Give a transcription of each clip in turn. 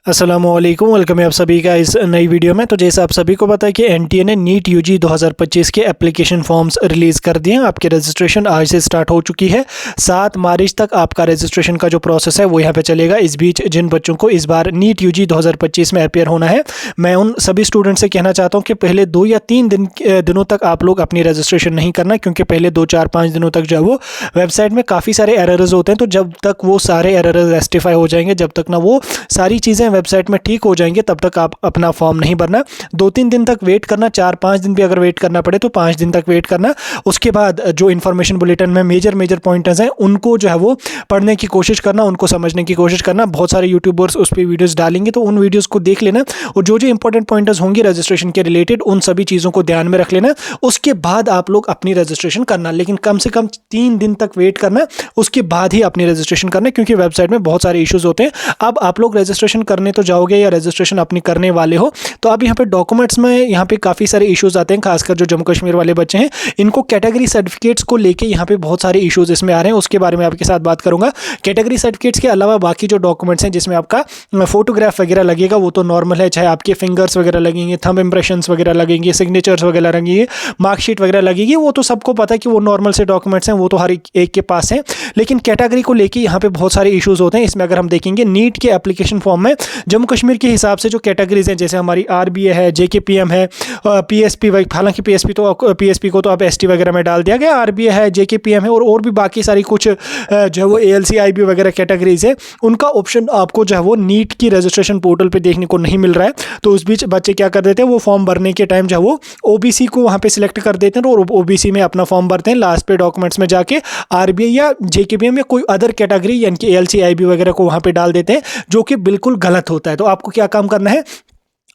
अस्सलामुअलैकुम, वेलकम है आप सभी का इस नई वीडियो में। तो जैसे आप सभी को पता है कि एनटीए ने नीट यूजी 2025 के एप्लीकेशन फॉर्म्स रिलीज़ कर दिए हैं। आपके रजिस्ट्रेशन आज से स्टार्ट हो चुकी है। 7 मार्च तक आपका रजिस्ट्रेशन का जो प्रोसेस है वो यहाँ पे चलेगा। इस बीच जिन बच्चों को इस बार नीट यूजी 2025 में अपेयर होना है, मैं उन सभी स्टूडेंट से कहना चाहता हूँ कि पहले 2 या 3 दिनों तक आप लोग अपनी रजिस्ट्रेशन नहीं करना, क्योंकि पहले 2, 4, 5 दिनों तक जो है वो वेबसाइट में काफ़ी सारे एरर्स होते हैं। तो जब तक वो सारे एरर्स रेक्टिफाई हो जाएंगे, जब तक ना वो सारी चीज़ें वेबसाइट में ठीक हो जाएंगे, तब तक आप अपना फॉर्म नहीं भरना। 2-3 दिन तक वेट करना, 4-5 दिन भी अगर वेट करना पड़े तो 5 दिन तक वेट करना। उसके बाद जो इन्फॉर्मेशन बुलेटिन में मेजर पॉइंटर्स हैं उनको जो है वो पढ़ने की कोशिश करना, उनको समझने की कोशिश करना। बहुत सारे यूट्यूबर्स उस पर वीडियोज़ डालेंगे, तो उन वीडियोज़ को देख लेना और जो इंपॉर्टेंट पॉइंटर्स होंगे रजिस्ट्रेशन के रिलेटेड, उन सभी चीज़ों को ध्यान में रख लेना। उसके बाद आप लोग अपनी रजिस्ट्रेशन करना, लेकिन कम से कम 3 दिन तक वेट करना, उसके बाद ही अपनी रजिस्ट्रेशन करना, क्योंकि वेबसाइट में बहुत सारे इश्यूज होते हैं। अब आप लोग रजिस्ट्रेशन करने तो जाओगे या रजिस्ट्रेशन अपनी करने वाले हो, तो अब यहाँ पे डॉक्यूमेंट्स में यहाँ पे काफ़ी सारे इश्यूज आते हैं, खासकर जो जम्मू कश्मीर वाले बच्चे हैं, इनको कैटेगरी सर्टिफिकेट्स को लेके यहाँ पे बहुत सारे इश्यूज इसमें आ रहे हैं। उसके बारे में आपके साथ बात करूंगा। कैटेगरी सर्टिफिकेट्स के अलावा बाकी जो डॉक्यूमेंट्स हैं जिसमें आपका फोटोग्राफ वगैरह लगेगा, वो तो नॉर्मल है, चाहे आपके फिंगर्स वगैरह लगेंगे, थंब इंप्रेशंस वगैरह लगेंगे, सिग्नेचर्स वगैरह लगेंगे, मार्कशीट वगैरह लगेगी, वो तो सबको पता है कि वो नॉर्मल से डॉक्यूमेंट्स हैं, वो तो हर एक के पास हैं। लेकिन कैटेगरी को लेके यहाँ पे बहुत सारे इश्यूज होते हैं। इसमें अगर हम देखेंगे नीट के एप्लीकेशन फॉर्म में जम्मू कश्मीर के हिसाब से जो कैटेगरीज हैं, जैसे हमारी आरबीए है, जेकेपीएम है, पीएसपी, हालांकि पीएसपी को तो अब एसटी वगैरह में डाल दिया गया, आरबीए है, जेकेपीएम है और भी बाकी सारी कुछ जो है वो एएलसी आईबी वगैरह कैटेगरीज है, उनका ऑप्शन आपको जो है वो नीट की रजिस्ट्रेशन पोर्टल पे देखने को नहीं मिल रहा है। तो उस बीच बच्चे क्या कर देते हैं, वो फॉर्म भरने के टाइम जो है वो ओबीसी को वहाँ पे सिलेक्ट कर देते हैं और ओबीसी में अपना फॉर्म भरते हैं। लास्ट पे डॉक्यूमेंट्स में जाके आरबीए या जेकेपीएम या कोई अदर कैटेगरी यानी कि एएलसी आईबी वगैरह को वहाँ पे डाल देते हैं, जो कि बिल्कुल गलत होता है। तो आपको क्या काम करना है,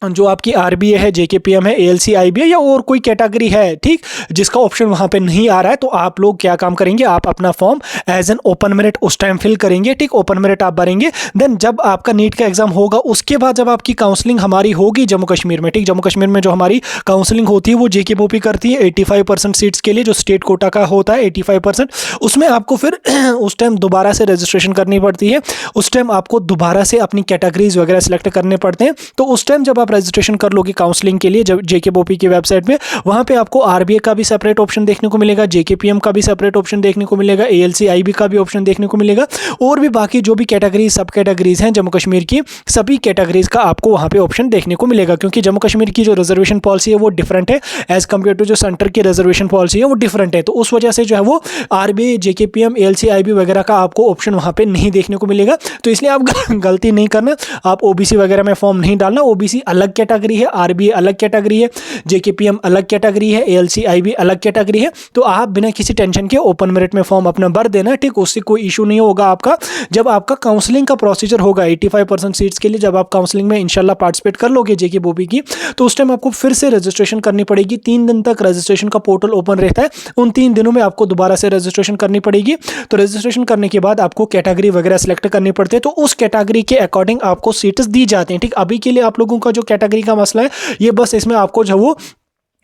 जो आपकी आरबीए है, जेकेपीएम है, एएलसी आईबी है या और कोई कैटेगरी है, ठीक, जिसका ऑप्शन वहां पे नहीं आ रहा है, तो आप लोग क्या काम करेंगे, आप अपना form as an open merit उस टाइम फिल करेंगे, ठीक, ओपन मेरिट आप भरेंगे। देन जब आपका नीट का एग्जाम होगा, उसके बाद जब आपकी काउंसलिंग हमारी होगी जम्मू कश्मीर में, ठीक, जम्मू कश्मीर में जो हमारी काउंसलिंग होती है वो जेकेपीओपी करती है 85% सीट्स के लिए, जो स्टेट कोटा का होता है 85%, उसमें आपको फिर उस टाइम दोबारा से रजिस्ट्रेशन करनी पड़ती है। उस टाइम आपको दोबारा से अपनी कैटेगरीज वगैरह सेलेक्ट करने पड़ते हैं। तो उस टाइम जब आप रजिस्ट्रेशन कर लोगे काउंसलिंग के लिए जब जेकेपीओपी की वेबसाइट में, वहां पे आपको आरबीए का भी सेपरेट ऑप्शन देखने को मिलेगा, जेकेपीएम का भी सेपरेट ऑप्शन देखने को मिलेगा, एएलसी आईबी का भी ऑप्शन देखने को मिलेगा, और भी बाकी जो भी कैटेगरी सब कैटेगरीज हैं जम्मू कश्मीर की, सभी कैटेगरीज का आपको वहां पे ऑप्शन देखने को मिलेगा। क्योंकि जम्मू कश्मीर की जो रिजर्वेशन पॉलिसी है वो डिफरेंट है एज कम्पेयर टू जो सेंटर की रिजर्वेशन पॉलिसी है वो डिफरेंट है। तो उस वजह से जो है वो आरबीए, जेकेपीएम, एएलसी आईबी वगैरह का आपको ऑप्शन वहां पे नहीं देखने को मिलेगा। तो इसलिए आप गलती नहीं करना, आप ओबीसी वगैरह में फॉर्म नहीं डालना। ओबीसी अलग कैटेगरी है, आरबीए अलग कैटेगरी है, जेकेपीएम अलग कैटेगरी है, एएलसी आईबी अलग कैटेगरी है। तो आप बिना किसी टेंशन के ओपन मेरिट में फॉर्म अपना भर देना, ठीक, उससे कोई इशू नहीं होगा आपका। जब आपका काउंसलिंग का प्रोसीजर होगा 85% सीट्स के लिए, जब आप काउंसलिंग में इंशाल्लाह पार्टिसिपेट कर लोगे जेकेपीओपी की, तो उस टाइम आपको फिर से रजिस्ट्रेशन करनी पड़ेगी। 3 दिन तक रजिस्ट्रेशन का पोर्टल ओपन रहता है, उन 3 दिनों में आपको दोबारा से रजिस्ट्रेशन करनी पड़ेगी। तो रजिस्ट्रेशन करने के बाद आपको कैटेगरी वगैरह सेलेक्ट करनी पड़ती है, तो उस कैटेगरी के अकॉर्डिंग आपको सीट्स दी जाती हैं, ठीक। अभी के लिए आप लोगों का जो कैटेगरी का मसला है, ये बस इसमें आपको जो वो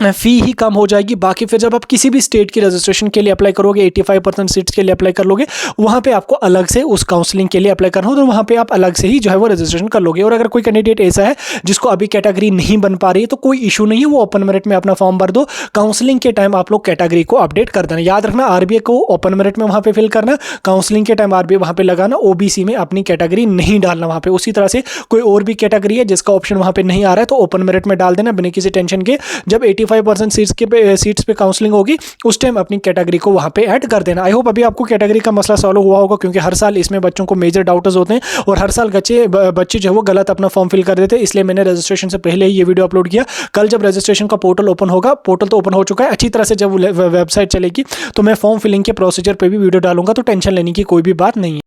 फी ही कम हो जाएगी। बाकी फिर जब आप किसी भी स्टेट की रजिस्ट्रेशन के लिए अप्लाई करोगे, 85% सीट्स के लिए अप्लाई कर लोगे, वहाँ पे आपको अलग से उस काउंसलिंग के लिए अप्लाई करना हो, तो वहाँ पे आप अलग से ही जो है वो रजिस्ट्रेशन कर लोगे। और अगर कोई कैंडिडेट ऐसा है जिसको अभी कैटेगरी नहीं बन पा रही है, तो कोई इशू नहीं है, वो ओपन मेरिट में अपना फॉर्म भर दो। काउंसलिंग के टाइम आप लोग कैटेगरी को अपडेट कर देना। याद रखना, आरबीए को ओपन मेरिट में वहाँ पे फिल करना, काउंसलिंग के टाइम आरबीए वहाँ पे लगाना, ओबीसी में अपनी कैटेगरी नहीं डालना वहाँ पे। उसी तरह से कोई और भी कैटेगरी है जिसका ऑप्शन वहाँ पे नहीं आ रहा है, तो ओपन मेरिट में डाल देना बिना किसी टेंशन के। जब 85% सीट्स पे काउंसलिंग होगी, उस टाइम अपनी कैटेगरी को वहां पे ऐड कर देना। आई होप अभी आपको कैटेगरी का मसला सॉल्व हुआ होगा, क्योंकि हर साल इसमें बच्चों को मेजर डाउट्स होते हैं और हर साल बच्चे जो है वो गलत अपना फॉर्म फिल कर देते हैं। इसलिए मैंने रजिस्ट्रेशन से पहले ही ये वीडियो अपलोड किया। कल जब रजिस्ट्रेशन का पोर्टल ओपन होगा, पोर्टल तो ओपन हो चुका है अच्छी तरह से, जब वेबसाइट चलेगी तो मैं फॉर्म फिलिंग के प्रोसीजर पर भी वीडियो डालूंगा, तो टेंशन लेने की कोई भी बात नहीं है।